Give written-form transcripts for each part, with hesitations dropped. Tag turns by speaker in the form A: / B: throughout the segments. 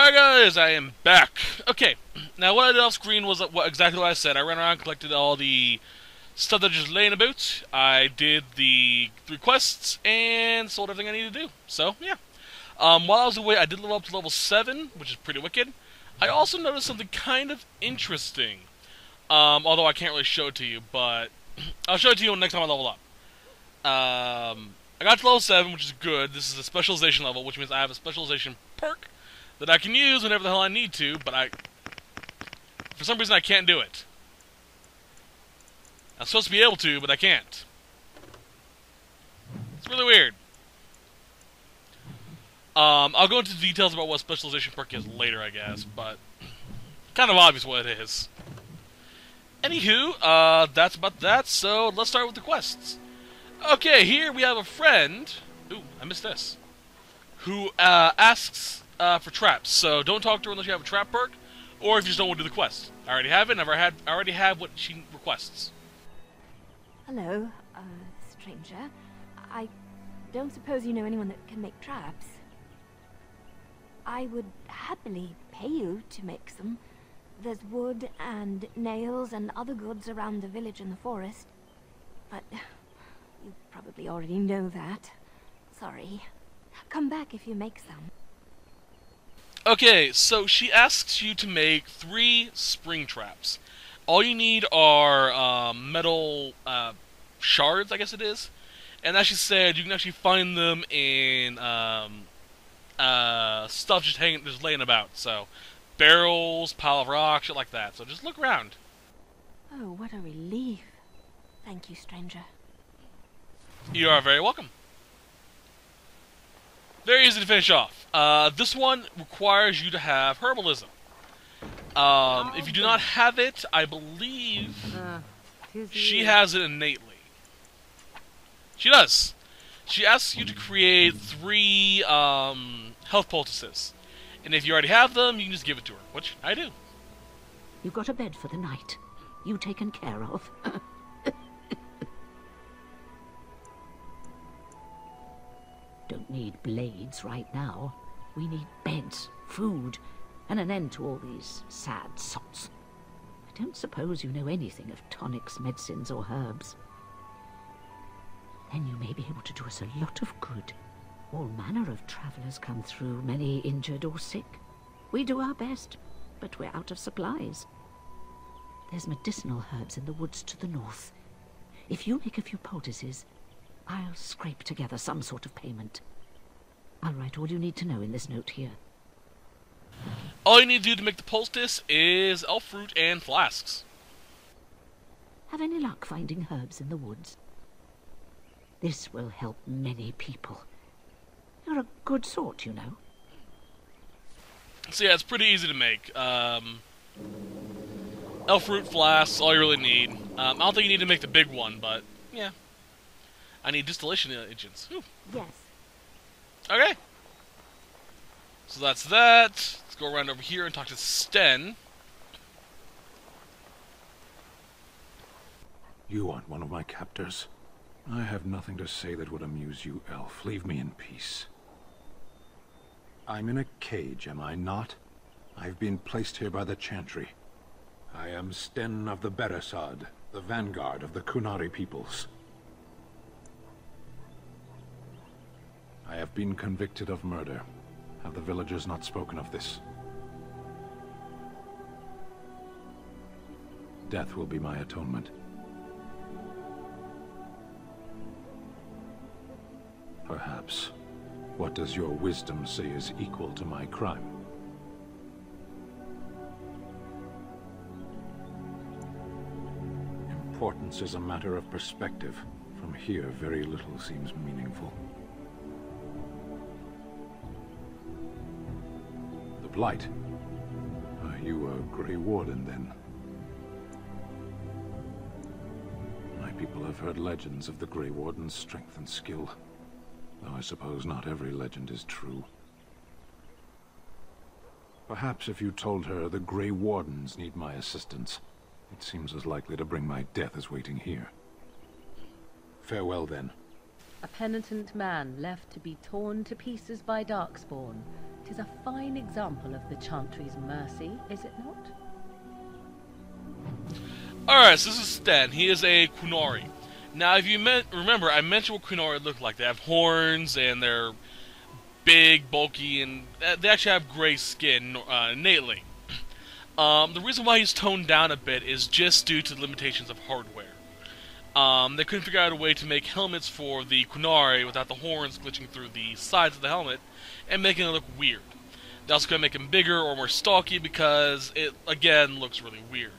A: Alright guys, I am back. Okay, now what I did off screen was exactly what I said. I ran around, collected all the stuff that just laying about. I did the 3 quests, and sold everything I needed to do. So, yeah. While I was away, I did level up to level 7, which is pretty wicked. I also noticed something kind of interesting. Although I can't really show it to you, but I'll show it to you next time I level up. I got to level 7, which is good. This is a specialization level, which means I have a specialization perk that I can use whenever the hell I need to, but for some reason I can't do it. I'm supposed to be able to, but I can't. It's really weird. I'll go into details about what specialization perk is later, I guess, but kind of obvious what it is. Anywho, that's about that, so let's start with the quests. Okay, here we have a friend, ooh, I missed this, who asks for traps, so don't talk to her unless you have a trap perk, or if you just don't want to do the quest. I already have it, I already have what she requests.
B: Hello, stranger. I don't suppose you know anyone that can make traps? I would happily pay you to make some. There's wood and nails and other goods around the village and the forest. But you probably already know that. Sorry. Come back if you make some.
A: Okay, so she asks you to make 3 spring traps. All you need are metal shards, I guess it is. And as she said, you can actually find them in stuff just laying about. So barrels, pile of rock, shit like that. So just look around.
B: Oh, what a relief. Thank you, stranger.
A: You are very welcome. Very easy to finish off. This one requires you to have herbalism. If you do not have it, I believe she has it innately. She does. She asks you to create 3 health poultices. And if you already have them, you can just give it to her, which I do.
C: You've got a bed for the night. You taken care of. Don't need blades right now. We need beds, food, and an end to all these sad sots. I don't suppose you know anything of tonics, medicines, or herbs. Then you may be able to do us a lot of good. All manner of travellers come through, many injured or sick. We do our best, but we're out of supplies. There's medicinal herbs in the woods to the north. If you make a few poultices, I'll scrape together some sort of payment. I'll write all you need to know in this note here.
A: All you need to do to make the poultice is elf fruit and flasks.
C: Have any luck finding herbs in the woods? This will help many people. You're a good sort, you know.
A: So yeah, it's pretty easy to make. Elf fruit flasks, all you really need. I don't think you need to make the big one, but yeah. I need distillation agents. Whew.
B: Yes.
A: Okay. So that's that. Let's go around over here and talk to Sten.
D: You aren't one of my captors. I have nothing to say that would amuse you, elf. Leave me in peace. I'm in a cage, am I not? I've been placed here by the Chantry. I am Sten of the Beresad, the vanguard of the Kunari peoples. I have been convicted of murder. Have the villagers not spoken of this? Death will be my atonement. Perhaps. What does your wisdom say is equal to my crime? Importance is a matter of perspective. From here, very little seems meaningful. The Blight? Are you a Grey Warden, then? My people have heard legends of the Grey Warden's strength and skill. Though I suppose not every legend is true. Perhaps if you told her the Grey Wardens need my assistance, it seems as likely to bring my death as waiting here. Farewell, then.
E: A penitent man left to be torn to pieces by Darkspawn. 'Tis a fine example of the Chantry's mercy, is it not?
A: Alright, so this is Sten. He is a Qunari. Now, if you remember, I mentioned what Qunari look like. They have horns, and they're big, bulky, and they actually have gray skin innately. The reason why he's toned down a bit is just due to the limitations of hardware. They couldn't figure out a way to make helmets for the Qunari without the horns glitching through the sides of the helmet and making it look weird. They also couldn't make him bigger or more stocky because it, again, looks really weird.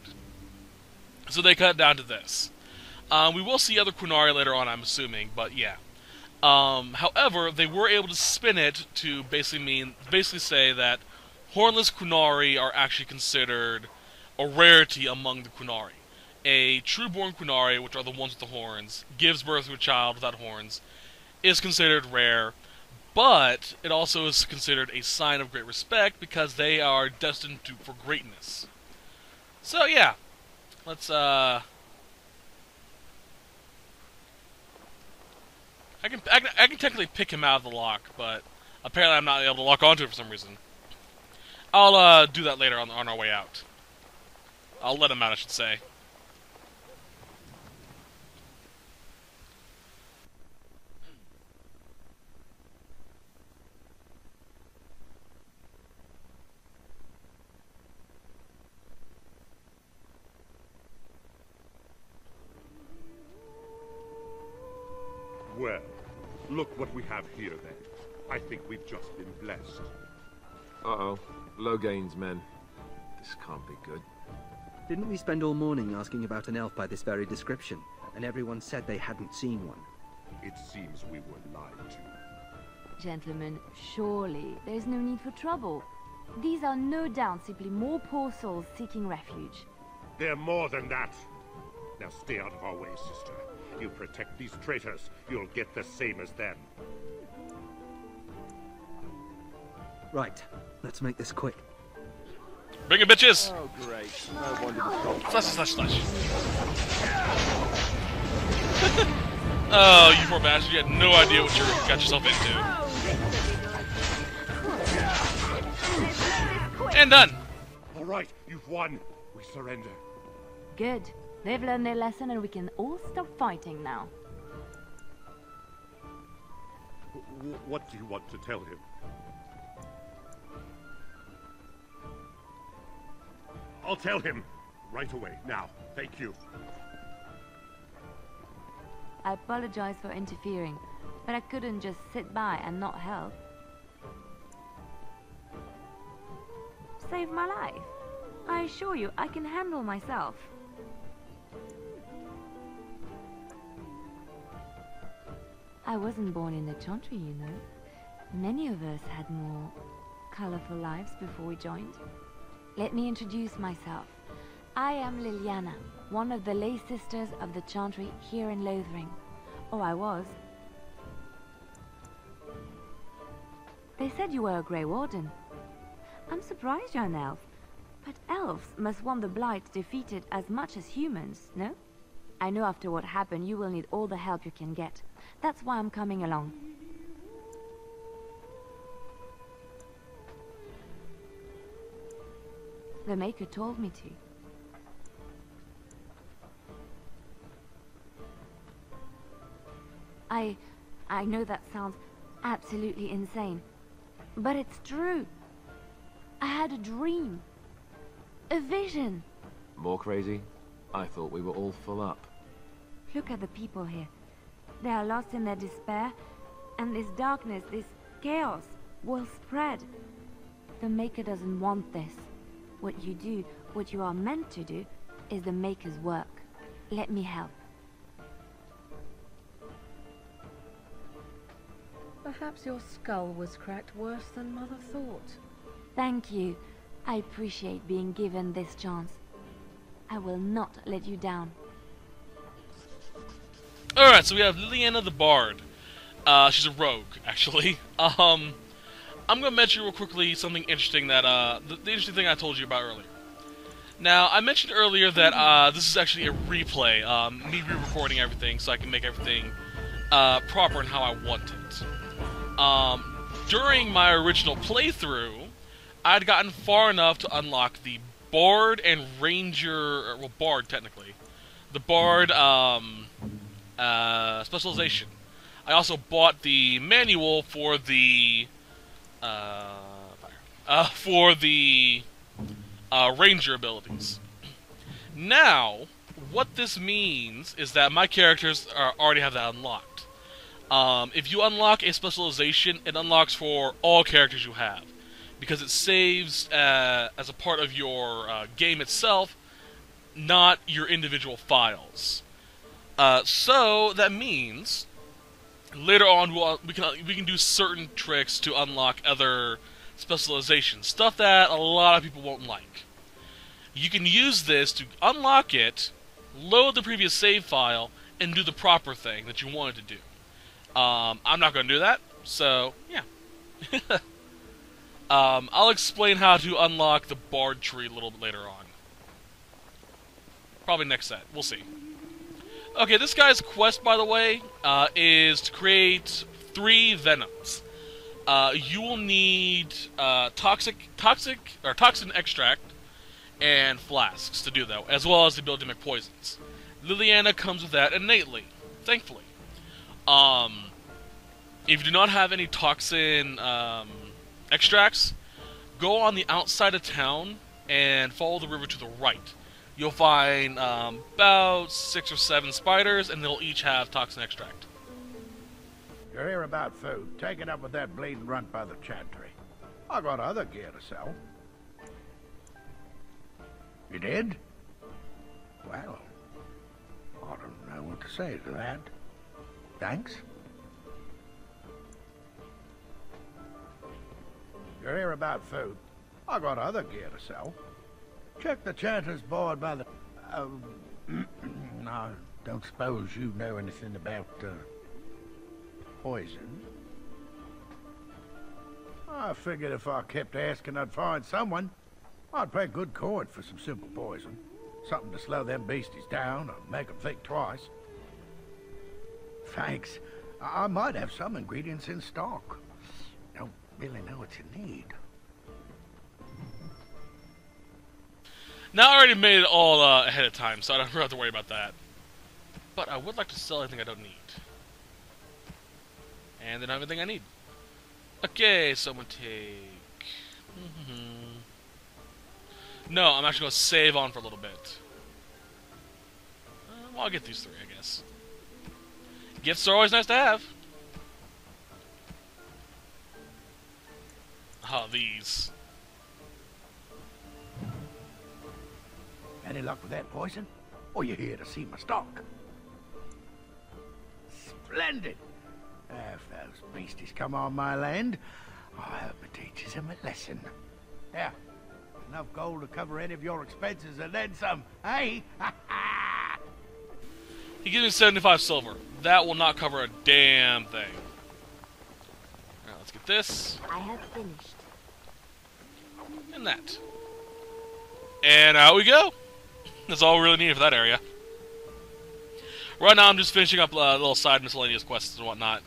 A: So they cut it down to this. We will see other Qunari later on, I'm assuming, but yeah. However, they were able to spin it to basically say that hornless Qunari are actually considered a rarity among the Qunari. A true-born Qunari, which are the ones with the horns, gives birth to a child without horns, is considered rare, but it also is considered a sign of great respect because they are destined for greatness. So yeah, let's I can technically pick him out of the lock, but apparently I'm not able to lock onto it for some reason. I'll do that later on our way out. I'll let him out, I should say.
F: Well, look what we have here, then. I think we've just been blessed.
G: Uh-oh. Logain's men. This can't be good.
H: Didn't we spend all morning asking about an elf by this very description, and everyone said they hadn't seen one?
F: It seems we were lied to.
B: Gentlemen, surely there's no need for trouble. These are no doubt simply more poor souls seeking refuge.
F: They're more than that. Now stay out of our way, sister. You protect these traitors, you'll get the same as them.
H: Right, let's make this quick.
A: Bring it, bitches!
G: Oh, great. No wonder the
A: Slash. Oh, you poor bastard, you had no idea what you got yourself into. And done!
F: All right, you've won. We surrender.
B: Good. They've learned their lesson and we can all stop fighting now.
F: What do you want to tell him? I'll tell him right away, now. Thank you.
B: I apologize for interfering, but I couldn't just sit by and not help. Save my life. I assure you, I can handle myself. I wasn't born in the Chantry, you know. Many of us had more colorful lives before we joined. Let me introduce myself. I am Liliana, one of the lay sisters of the Chantry here in Lothering. Oh, I was. They said you were a Grey Warden. I'm surprised you're an elf. But elves must want the Blight defeated as much as humans, no? I know after what happened you will need all the help you can get. That's why I'm coming along. The Maker told me to. I know that sounds absolutely insane, but it's true. I had a dream. A vision.
G: More crazy? I thought we were all full up.
B: Look at the people here. They are lost in their despair, and this darkness, this chaos, will spread. The Maker doesn't want this. What you do, what you are meant to do, is the Maker's work. Let me help.
E: Perhaps your skull was cracked worse than Mother thought.
B: Thank you. I appreciate being given this chance. I will not let you down.
A: Alright, so we have Liliana the Bard. She's a rogue, actually. I'm gonna mention real quickly something interesting that, the interesting thing I told you about earlier. Now, I mentioned earlier that, this is actually a replay, me re-recording everything so I can make everything, proper and how I want it. during my original playthrough, I'd gotten far enough to unlock the Bard and Ranger, well, Bard technically, the Bard specialization. I also bought the manual for the Ranger abilities. Now, what this means is that my characters already have that unlocked. If you unlock a specialization, it unlocks for all characters you have, because it saves as a part of your game itself, not your individual files. So that means later on we can do certain tricks to unlock other specializations, stuff that a lot of people won't like. You can use this to unlock it, load the previous save file, and do the proper thing that you wanted to do. I'm not going to do that, so yeah. I'll explain how to unlock the Bard tree a little bit later on. Probably next set. We'll see. Okay, this guy's quest, by the way, is to create 3 Venoms. You will need toxin extract and flasks to do that, as well as the ability to make poisons. Liliana comes with that innately, thankfully. If you do not have any toxin extracts, go on the outside of town and follow the river to the right. You'll find about 6 or 7 spiders, and they'll each have toxin extract.
I: You're here about food. Take it up with that bleeding runt by the chantry. I got other gear to sell. You did? Well, I don't know what to say to that. Thanks. You're here about food. I got other gear to sell. Check the chanter's board by the... I don't suppose you know anything about, poison? I figured if I kept asking, I'd find someone. I'd pay good coin for some simple poison. Something to slow them beasties down or make them think twice. Thanks. I might have some ingredients in stock. Don't really know what you need.
A: Now I already made it all ahead of time, so I don't have to worry about that. But I would like to sell anything I don't need. And then everything I need. Okay, so I'm going to take... No, I'm actually going to save on for a little bit. Well, I'll get these 3, I guess. Gifts are always nice to have. Oh, these.
I: Any luck with that poison? Or you here to see my stock? Splendid! If those beasties come on my land, I hope it teaches them a lesson. Yeah, enough gold to cover any of your expenses and then some, hey?
A: He gives me 75 silver. That will not cover a damn thing. Alright, let's get this.
B: I have finished.
A: And that. And out we go. That's all we really need for that area. Right now I'm just finishing up little side miscellaneous quests and whatnot.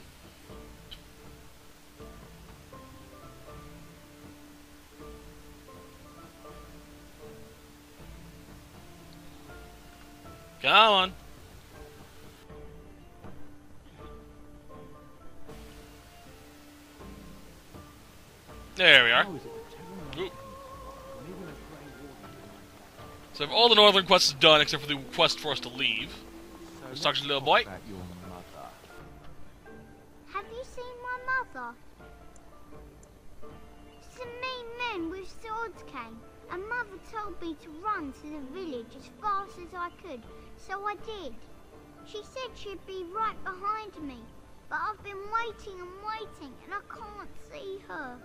A: Come on. There we are. Ooh. So if all the northern quests are done, except for the quest for us to leave. Let's talk to the little boy.
J: Have you seen my mother? Some mean men with swords came, and Mother told me to run to the village as fast as I could, so I did. She said she'd be right behind me, but I've been waiting and waiting, and I can't see her.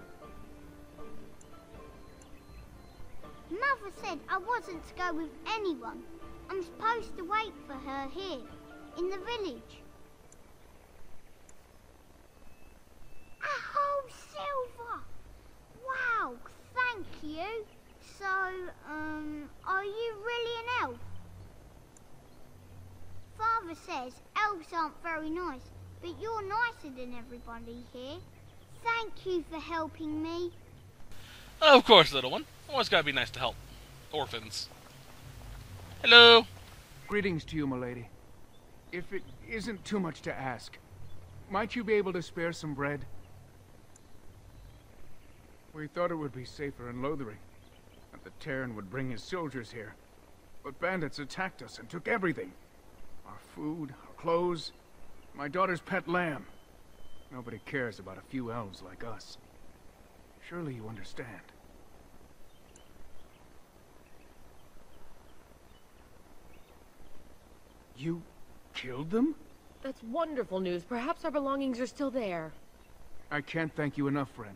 J: Mother said I wasn't to go with anyone. I'm supposed to wait for her here, in the village. A whole silver! Wow, thank you. So, are you really an elf? Father says elves aren't very nice, but you're nicer than everybody here. Thank you for helping me.
A: Of course, little one. Always gotta be nice to help orphans. Hello.
K: Greetings to you, milady. If it isn't too much to ask, might you be able to spare some bread? We thought it would be safer in Lothering, that the Terran would bring his soldiers here. But bandits attacked us and took everything. Our food, our clothes, my daughter's pet lamb. Nobody cares about a few elves like us. Surely you understand. You killed them?
E: That's wonderful news. Perhaps our belongings are still there.
K: I can't thank you enough, friend.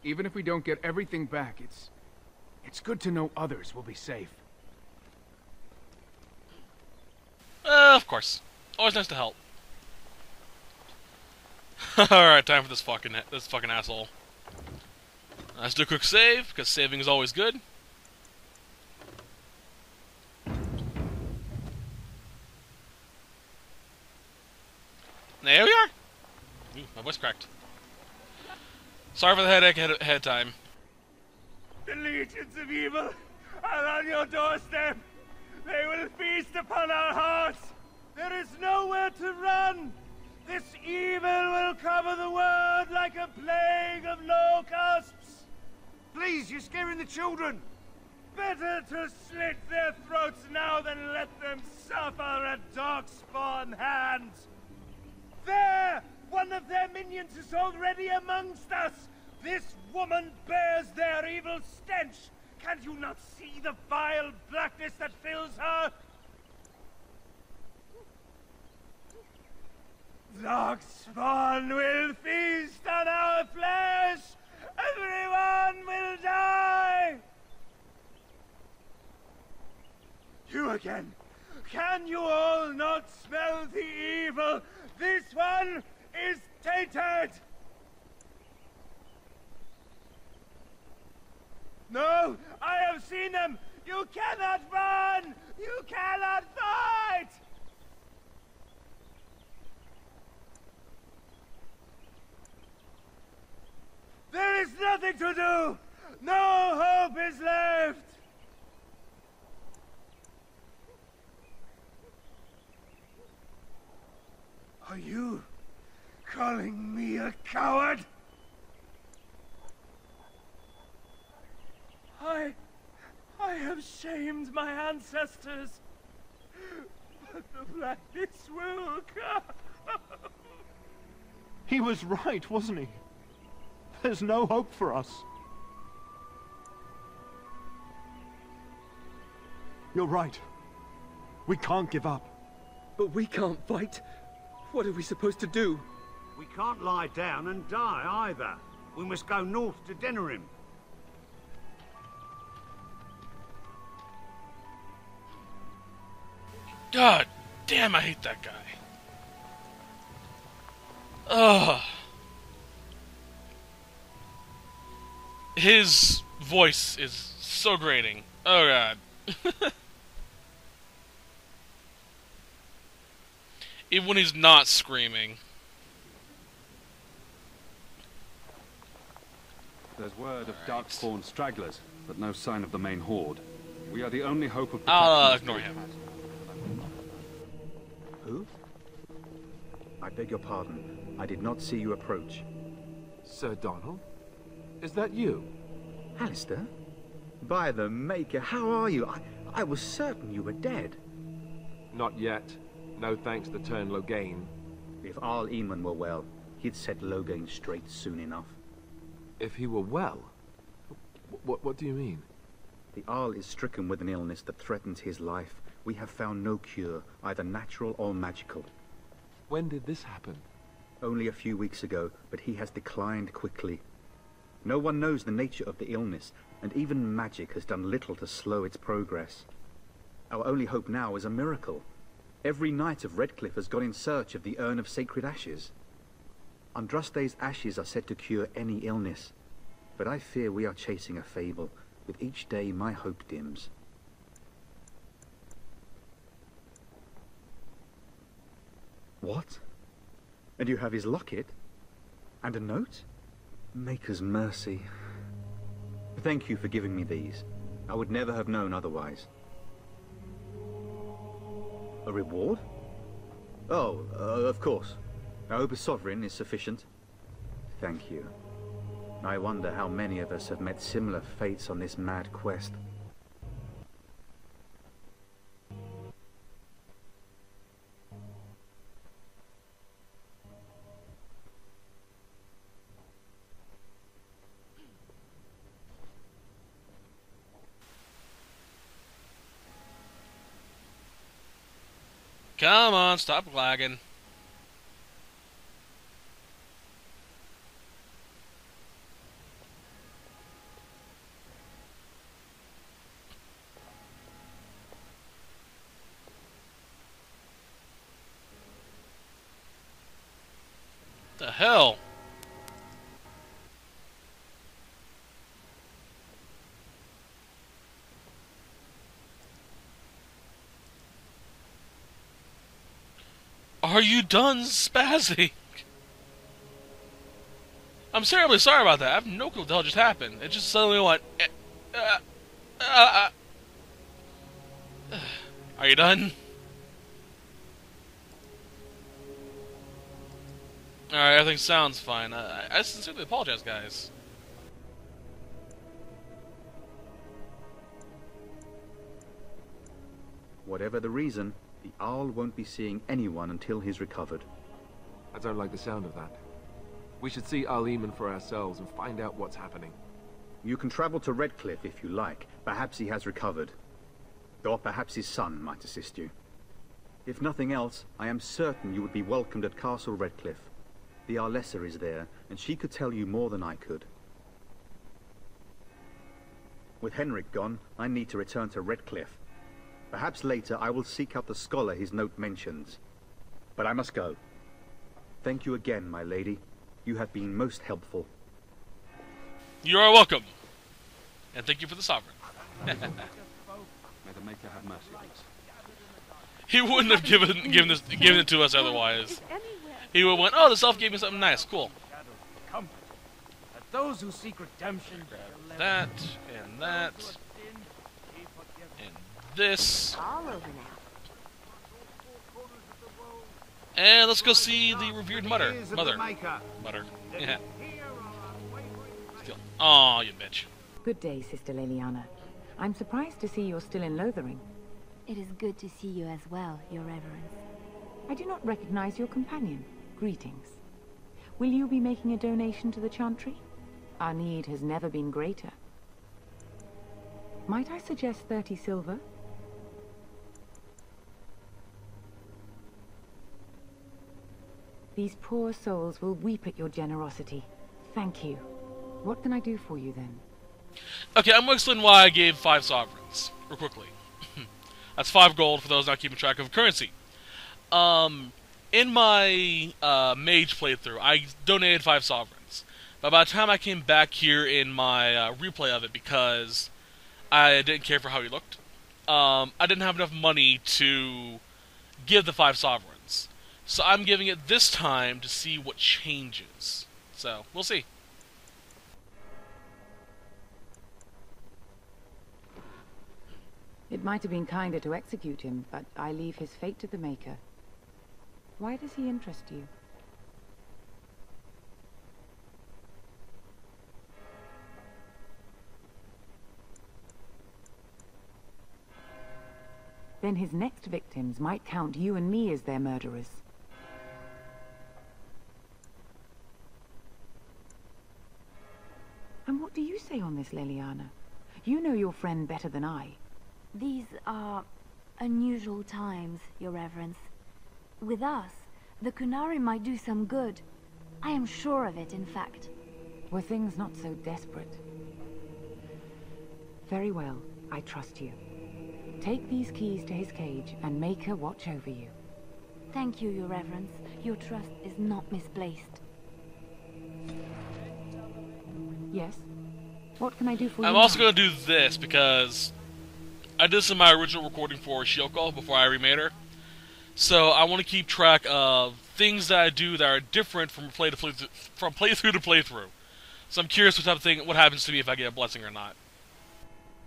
K: Even if we don't get everything back, it's good to know others will be safe.
A: Of course. Always nice to help. Alright, time for this fucking asshole. Let's do a quick save, because saving is always good. There we are! Ooh, my voice cracked. Sorry for the headache ahead of time.
L: The legions of evil are on your doorstep. They will feast upon our hearts. There is nowhere to run. This evil will cover the world like a plague of locusts.
I: Please, you're scaring the children.
L: Better to slit their throats now than let them suffer at darkspawn hands. There! One of their minions is already amongst us! This woman bears their evil stench! Can you not see the vile blackness that fills her? Darkspawn will feast on our flesh! Everyone will die! You again! Can you all not smell the evil? This one is tainted! No! I have seen them! You cannot run! You cannot fight! There is nothing to do! No hope is left! Are you calling me a coward? I have shamed my ancestors, but the blackness will come.
M: He was right, wasn't he? There's no hope for us. You're right. We can't give up.
H: But we can't fight. What are we supposed to do?
I: We can't lie down and die either. We must go north to Denerim.
A: God damn, I hate that guy. Ugh. His voice is so grating. Oh god. Even when he's not screaming.
N: There's word of darkspawn stragglers, but no sign of the main horde. We are the only hope of
A: I'll ignore him.
O: Who? I beg your pardon. I did not see you approach.
G: Sir Donald? Is that you?
O: Alistair? By the Maker, how are you? I was certain you were dead.
G: Not yet. No thanks to turn Loghain.
O: If Arl Eamon were well, he'd set Loghain straight soon enough.
G: If he were well? What do you mean?
O: The Arl is stricken with an illness that threatens his life. We have found no cure, either natural or magical.
G: When did this happen?
O: Only a few weeks ago, but he has declined quickly. No one knows the nature of the illness, and even magic has done little to slow its progress. Our only hope now is a miracle. Every knight of Redcliffe has gone in search of the Urn of Sacred Ashes. Andraste's ashes are said to cure any illness, but I fear we are chasing a fable. With each day, my hope dims. What? And you have his locket? And a note? Maker's mercy. Thank you for giving me these. I would never have known otherwise. A reward? Oh, of course. I hope a sovereign is sufficient. Thank you. I wonder how many of us have met similar fates on this mad quest.
A: Come on, stop lagging. The hell? Are you done spazzing? I'm terribly sorry about that. I have no clue what the hell just happened. It just suddenly went... Are you done? Alright, everything sounds fine. I sincerely apologize, guys.
O: Whatever the reason, the Owl won't be seeing anyone until he's recovered.
G: I don't like the sound of that. We should see Al-Eamon for ourselves and find out what's happening.
O: You can travel to Redcliffe if you like. Perhaps he has recovered. Or perhaps his son might assist you. If nothing else, I am certain you would be welcomed at Castle Redcliffe. The Arlessa is there, and she could tell you more than I could. With Henrik gone, I need to return to Redcliffe. Perhaps later I will seek out the scholar his note mentions. But I must go. Thank you again, my lady. You have been most helpful.
A: You are welcome. And thank you for the sovereign.
N: May the Maker have mercy on us.
A: He wouldn't have given it to us otherwise. He would have went, oh, this elf gave me something nice. Cool.
L: Those who seek redemption,
A: that, and that, and this.
B: All over now.
A: And let's go see the revered mother. Mother. Yeah. Aw, you bitch.
P: Good day, Sister Leliana. I'm surprised to see you're still in Lothering.
B: It is good to see you as well, Your Reverence.
P: I do not recognize your companion. Greetings. Will you be making a donation to the Chantry? Our need has never been greater. Might I suggest 30 silver? These poor souls will weep at your generosity. Thank you. What can I do for you then?
A: Okay, I'm going to explain why I gave 5 sovereigns, real quickly. That's 5 gold for those not keeping track of currency. In my mage playthrough, I donated 5 sovereigns. But by the time I came back here in my replay of it, because I didn't care for how he looked, I didn't have enough money to give the 5 sovereigns. So I'm giving it this time to see what changes. So, we'll see.
P: It might have been kinder to execute him, but I leave his fate to the Maker. Why does he interest you? Then his next victims might count you and me as their murderers. And what do you say on this, Leliana? You know your friend better than I.
B: These are unusual times, Your Reverence. With us, the Kunari might do some good. I am sure of it, in fact.
P: Were things not so desperate? Very well, I trust you. Take these keys to his cage and make her watch over you.
B: Thank you, Your Reverence. Your trust is not misplaced.
P: Yes? What can I do for you
A: I'm also going to do this because I did this in my original recording for Shioko before I remade her. So I want to keep track of things that I do that are different from playthrough to playthrough. So I'm curious what happens to me if I get a blessing or not.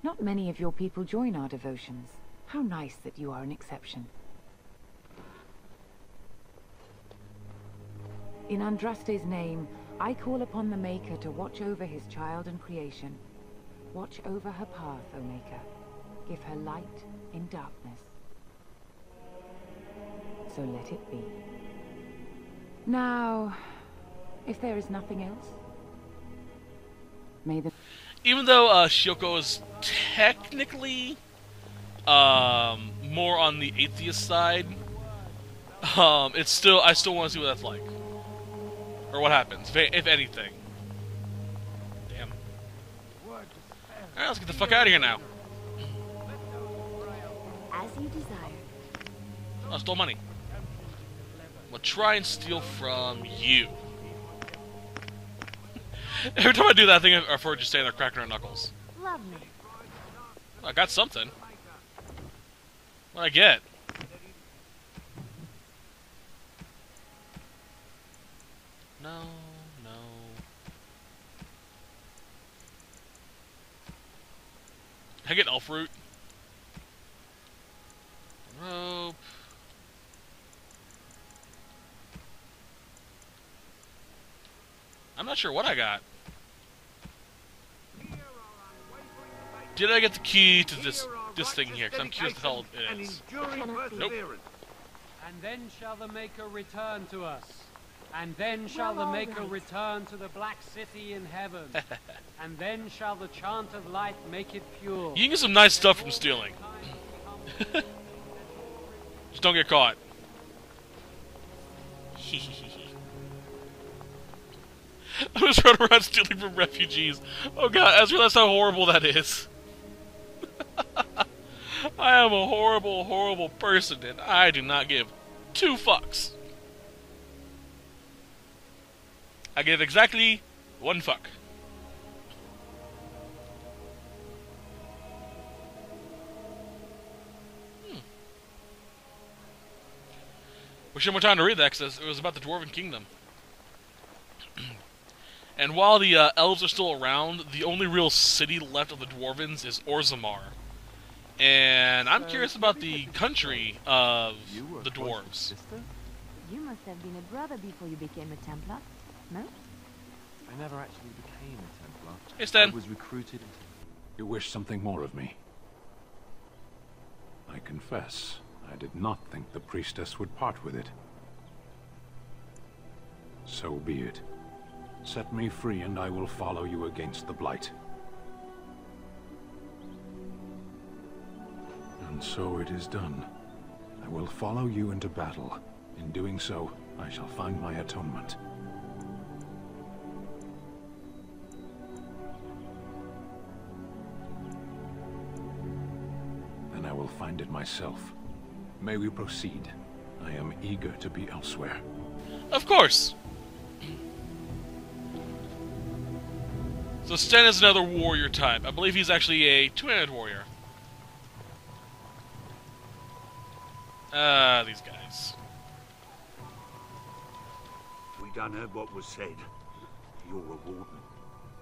P: Not many of your people join our devotions. How nice that you are an exception. In Andraste's name, I call upon the Maker to watch over his child and creation. Watch over her path, O Maker. Give her light in darkness. So let it be. Now, if there is nothing else, may the...
A: Even though Shioko is technically more on the atheist side, I still want to see what that's like. Or what happens, if anything. Damn. Alright, let's get the fuck out of here now.
B: As you desire.
A: Oh, I stole money. We'll try and steal from you. Every time I do that, I think our forge just standing there cracking our knuckles.
B: Lovely.
A: I got something. What'd I get? No, no. Did I get elf root? Rope. I'm not sure what I got. Did I get the key to this thing here? Because I'm curious what the hell it is. Nope.
Q: And then shall the Maker return to us. And then shall the Maker return to the Black City in heaven. And then shall the chant of light make it pure.
A: You can get some nice stuff from stealing. Just don't get caught. I'm just running around stealing from refugees. Oh god, I just realized how horrible that is. I am a horrible, horrible person, and I do not give 2 fucks. I give exactly 1 fuck. Wish I had more time to read that, because it was about the Dwarven Kingdom. And while the elves are still around, the only real city left of the Dwarvens is Orzammar. And I'm curious about the country of the dwarves.
B: You must have been a brother before you became a Templar, no?
G: I never actually became a Templar.
A: Hey, Stan.
G: I was recruited.
D: You wish something more of me? I confess, I did not think the priestess would part with it. So be it. Set me free and I will follow you against the Blight. And so it is done. I will follow you into battle. In doing so, I shall find my atonement. Then I will find it myself. May we proceed? I am eager to be elsewhere.
A: Of course! So Sten is another warrior type. I believe he's actually a two-handed warrior. These guys.
R: We done heard what was said. You're a warden.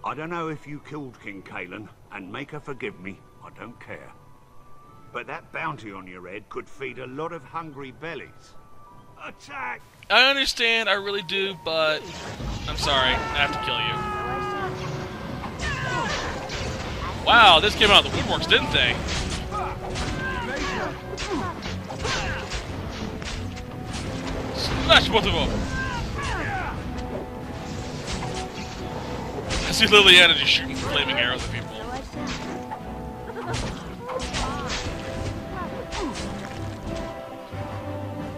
R: I don't know if you killed King Kalen, and make her forgive me, I don't care. But that bounty on your head could feed a lot of hungry bellies. Attack!
A: I understand, I really do, but I'm sorry, I have to kill you. Wow, this came out of the woodworks, didn't they? Smash both of them! I see Liliana just shooting flaming arrows at people.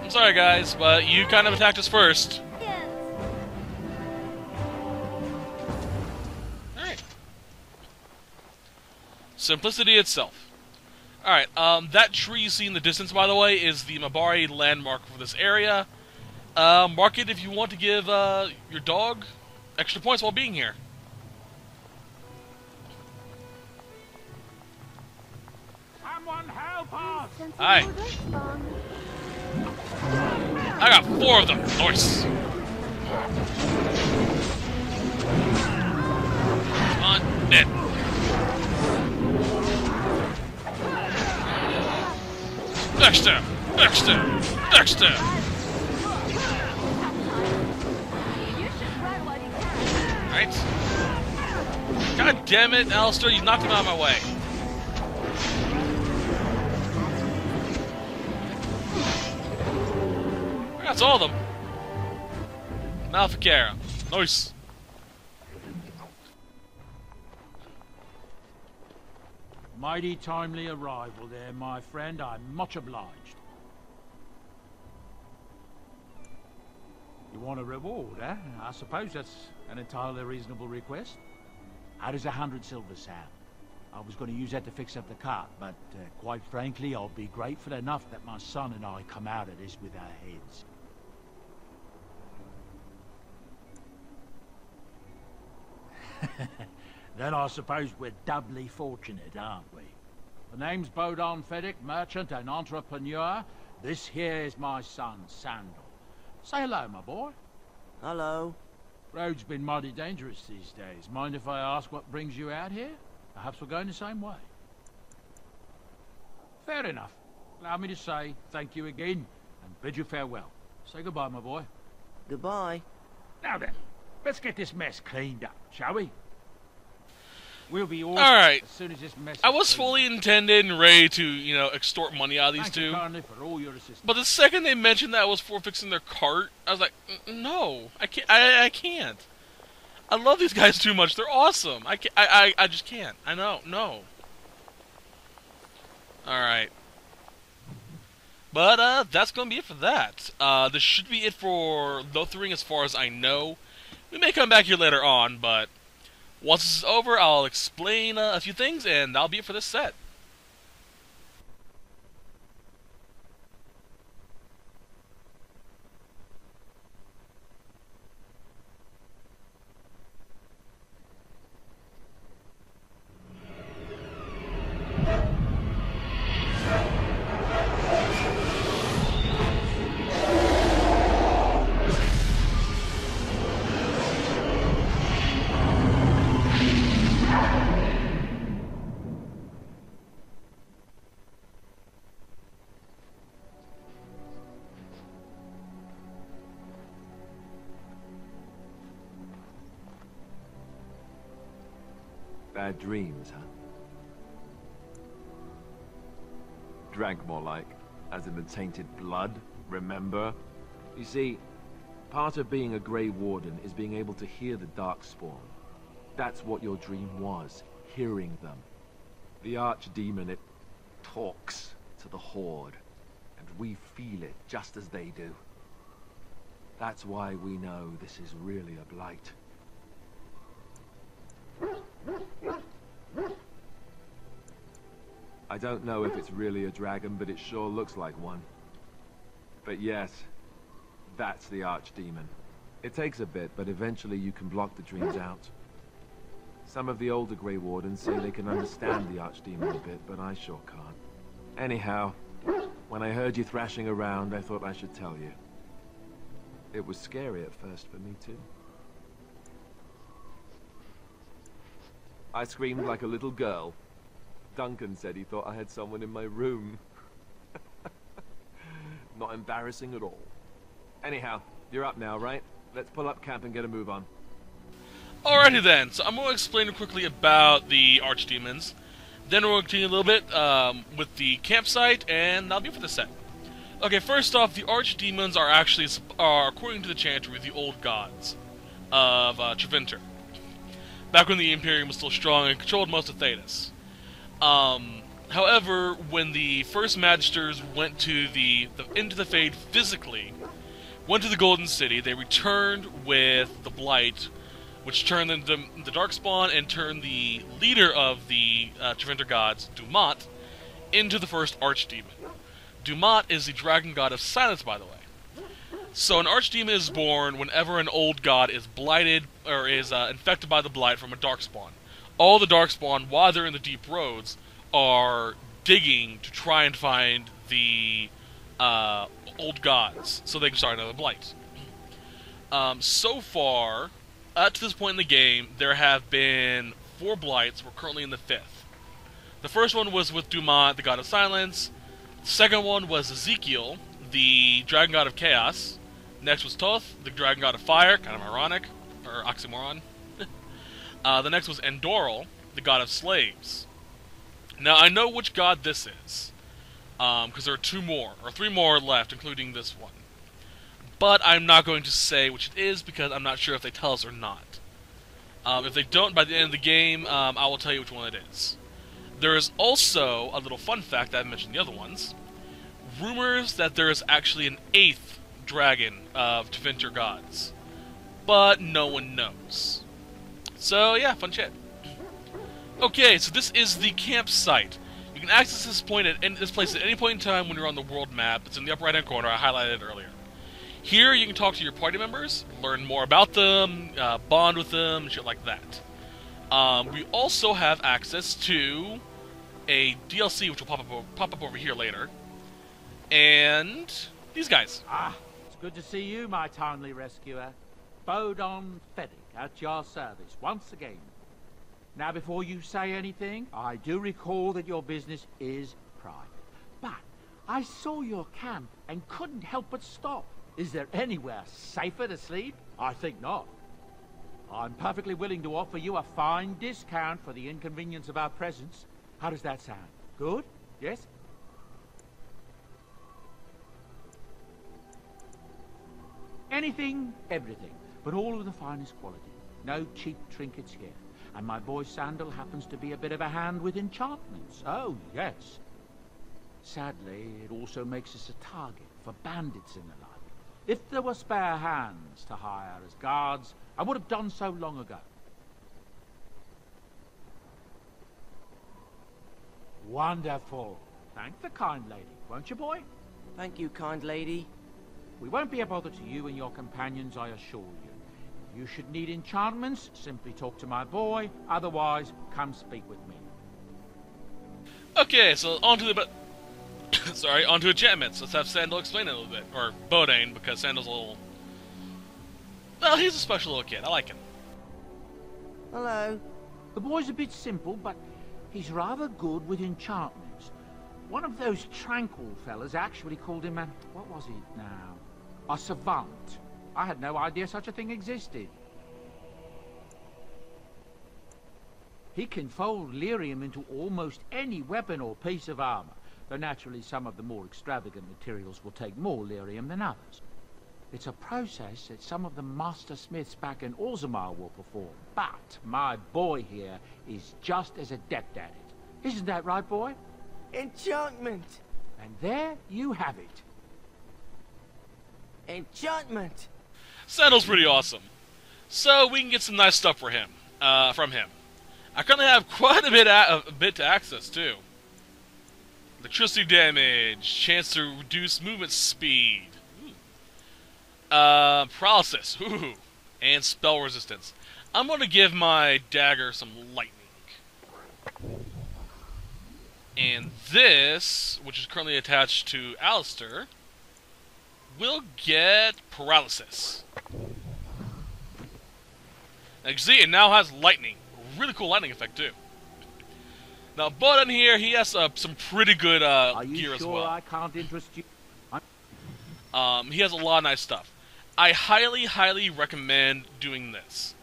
A: I'm sorry guys, but you kind of attacked us first. Alright. Simplicity itself. Alright, that tree you see in the distance, by the way, is the Mabari landmark for this area. Mark it if you want to give your dog extra points while being here.
L: Someone help us!
A: Hi. I got 4 of them. Nice. Dead. Backstab! Backstab! Backstab! Right? God damn it, Alistair, you knocked him out of my way. That's all of them. Malficera. Nice.
S: Mighty timely arrival there, my friend. I'm much obliged. You want a reward, eh? I suppose that's an entirely reasonable request. How does 100 silver sound? I was going to use that to fix up the cart, but quite frankly, I'll be grateful enough that my son and I come out of this with our heads. Then I suppose we're doubly fortunate, aren't we? The name's Bodon Feddick, merchant and entrepreneur. This here is my son, Sandal. Say hello, my boy.
T: Hello.
S: Road's been mighty dangerous these days. Mind if I ask what brings you out here? Perhaps we're going the same way. Fair enough. Allow me to say thank you again and bid you farewell. Say goodbye, my boy.
T: Goodbye.
S: Now then, let's get this mess cleaned up, shall we? We'll be all
A: right.
S: As soon as this mess
A: I was fully intended and ready to, you know, extort money out of these two.
S: For all your assistance.
A: But the second they mentioned that it was for fixing their cart, I was like, no, I can't. I can't. I love these guys too much. They're awesome. I just can't. I know. No. All right. But that's gonna be it for that. This should be it for Lothering, as far as I know. We may come back here later on, but once this is over, I'll explain a few things, and that'll be it for this set.
G: Bad dreams, huh? Drank more like, as in the tainted blood, remember? You see, part of being a Grey Warden is being able to hear the Darkspawn. That's what your dream was, hearing them. The Archdemon, it talks to the Horde, and we feel it just as they do. That's why we know this is really a blight. I don't know if it's really a dragon, but it sure looks like one. But yes, that's the Archdemon. It takes a bit, but eventually you can block the dreams out. Some of the older Grey Wardens say they can understand the Archdemon a bit, but I sure can't. Anyhow, when I heard you thrashing around, I thought I should tell you. It was scary at first for me too. I screamed like a little girl. Duncan said he thought I had someone in my room. Not embarrassing at all. Anyhow, you're up now, right? Let's pull up camp and get a move on.
A: Alrighty then, so I'm going to explain quickly about the Archdemons. Then we're going to continue a little bit with the campsite, and that'll be for the set. Okay, first off, the Archdemons are actually, according to the Chantry, the old gods of Treventer. Back when the Imperium was still strong and controlled most of Thedas. However, when the first Magisters went to into the Fade physically, went to the Golden City, they returned with the Blight, which turned them the Darkspawn and turned the leader of the Treventer gods, Dumat, into the first Archdemon. Dumat is the dragon god of silence, by the way. So an Archdemon is born whenever an old god is blighted or is infected by the blight from a Darkspawn. All the Darkspawn, while they're in the deep roads, are digging to try and find the old gods so they can start another blight. So far, up to this point in the game, there have been 4 Blights. We're currently in the 5th. The first one was with Dumont, the God of Silence. The second one was Ezekiel, the Dragon God of Chaos. Next was Toth, the Dragon God of Fire, kind of ironic, or oxymoron. The next was Endoril, the God of Slaves. Now, I know which god this is, because there are 2 more, or 3 more left, including this one. But I'm not going to say which it is, because I'm not sure if they tell us or not. If they don't, by the end of the game, I will tell you which one it is. There is also a little fun fact that I mentioned in the other ones. Rumors that there is actually an 8th dragon of Tevinter gods. But no one knows. So yeah, fun shit. Okay, so this is the campsite. You can access this place at any point in time when you're on the world map. It's in the upper right hand corner, I highlighted it earlier. Here you can talk to your party members, learn more about them, bond with them, and shit like that. We also have access to a DLC, which will pop up over here later, and these guys.
S: Ah, it's good to see you, my timely rescuer. Bodon Feddick, at your service, once again. Now, before you say anything, I do recall that your business is private. But I saw your camp and couldn't help but stop. Is there anywhere safer to sleep? I think not. I'm perfectly willing to offer you a fine discount for the inconvenience of our presence. How does that sound? Good? Yes? Anything, everything, but all of the finest quality. No cheap trinkets here. And my boy Sandal happens to be a bit of a hand with enchantments. Oh, yes. Sadly, it also makes us a target for bandits and the like. If there were spare hands to hire as guards, I would have done so long ago. Wonderful. Thank the kind lady, won't you, boy?
U: Thank you, kind lady.
S: We won't be a bother to you and your companions, I assure you. If you should need enchantments, simply talk to my boy. Otherwise, come speak with me.
A: Okay, so on to the... Sorry, on to enchantments. Let's have Sandal explain it a little bit. Or Bodane, because Sandal's a little... Well, he's a special little kid. I like him.
U: Hello.
S: The boy's a bit simple, but he's rather good with enchantments. One of those tranquil fellas actually called him a... What was it now? A savant. I had no idea such a thing existed. He can fold lyrium into almost any weapon or piece of armor, though naturally some of the more extravagant materials will take more lyrium than others. It's a process that some of the master smiths back in Orzammar will perform, but my boy here is just as adept at it. Isn't that right, boy?
U: Enchantment!
S: And there you have it.
U: Enchantment!
A: Sandal's pretty awesome. So we can get some nice stuff for him, from him. I currently have quite a bit to access, too. Electricity damage, chance to reduce movement speed, paralysis, ooh, and spell resistance. I'm going to give my dagger some lightning. And this, which is currently attached to Alistair, will get paralysis. Now you can see it now has lightning. A really cool lightning effect too. Now Bud in here, he has some pretty good gear as well.
S: I can't interest you?
A: He has a lot of nice stuff. I highly recommend doing this.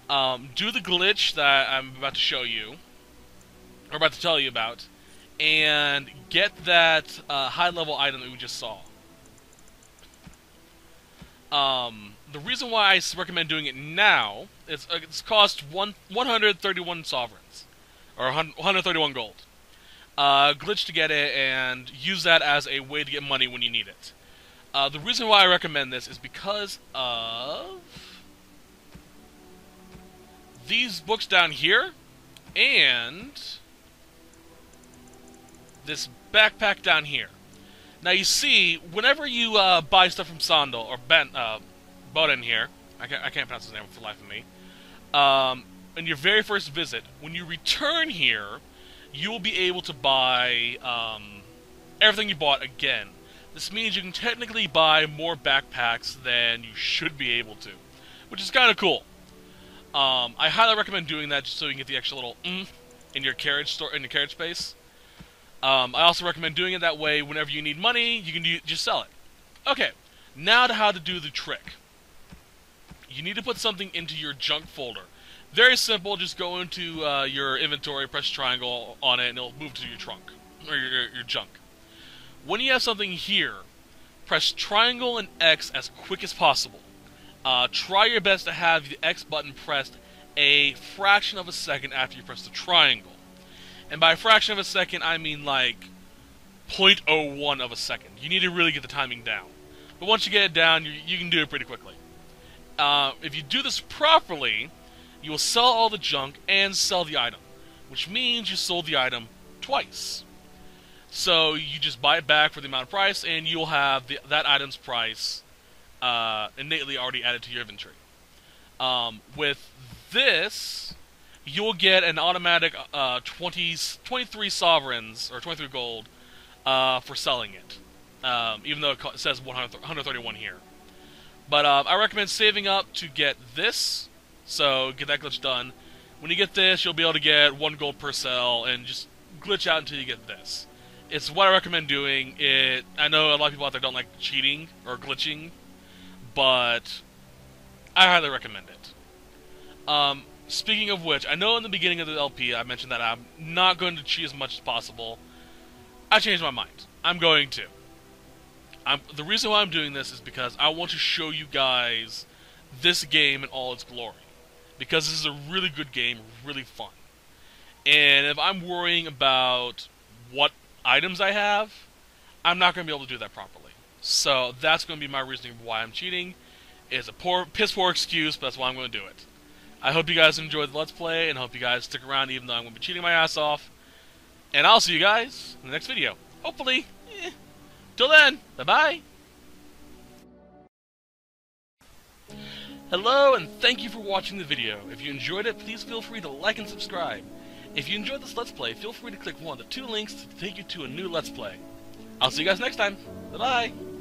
A: Do the glitch that I'm about to show you, or about to tell you about, and get that high-level item that we just saw. The reason why I recommend doing it now is it's cost 131 sovereigns, or 131 gold. Glitch to get it, and use that as a way to get money when you need it. The reason why I recommend this is because of these books down here, and this backpack down here. Now you see, whenever you buy stuff from Sandal, or Boden here, I can't pronounce his name for the life of me, in your very first visit, when you return here, you will be able to buy everything you bought again. This means you can technically buy more backpacks than you should be able to, which is kind of cool. I highly recommend doing that just so you can get the extra little in your carriage space. I also recommend doing it that way. Whenever you need money, you can just sell it. Okay, now to how to do the trick. You need to put something into your junk folder. Very simple. Just go into your inventory, press triangle on it, and it'll move to your trunk or your junk. When you have something here, press triangle and X as quick as possible. Try your best to have the X button pressed a fraction of a second after you press the triangle. And by a fraction of a second, I mean like 0.01 of a second. You need to really get the timing down. But once you get it down, you can do it pretty quickly. If you do this properly, you will sell all the junk and sell the item, which means you sold the item twice. So you just buy it back for the amount of price, and you'll have that item's price innately already added to your inventory. With this, you'll get an automatic 23 sovereigns, or 23 gold, for selling it. Even though it says 131 here. But I recommend saving up to get this, so get that glitch done. When you get this, you'll be able to get 1 gold per sell, and just glitch out until you get this. It's what I recommend doing. I know a lot of people out there don't like cheating or glitching, but I highly recommend it. Speaking of which, I know in the beginning of the LP I mentioned that I'm not going to cheat as much as possible. I changed my mind. I'm going to. The reason why I'm doing this is because I want to show you guys this game in all its glory. Because this is a really good game, really fun. And if I'm worrying about what items I have, I'm not going to be able to do that properly. So that's going to be my reasoning why I'm cheating. It's a piss poor excuse, but that's why I'm going to do it. I hope you guys enjoyed the Let's Play, and hope you guys stick around even though I'm going to be cheating my ass off. And I'll see you guys in the next video. Hopefully. Till then, bye-bye. Hello, and thank you for watching the video. If you enjoyed it, please feel free to like and subscribe. If you enjoyed this Let's Play, feel free to click one of the 2 links to take you to a new Let's Play. I'll see you guys next time. Bye-bye.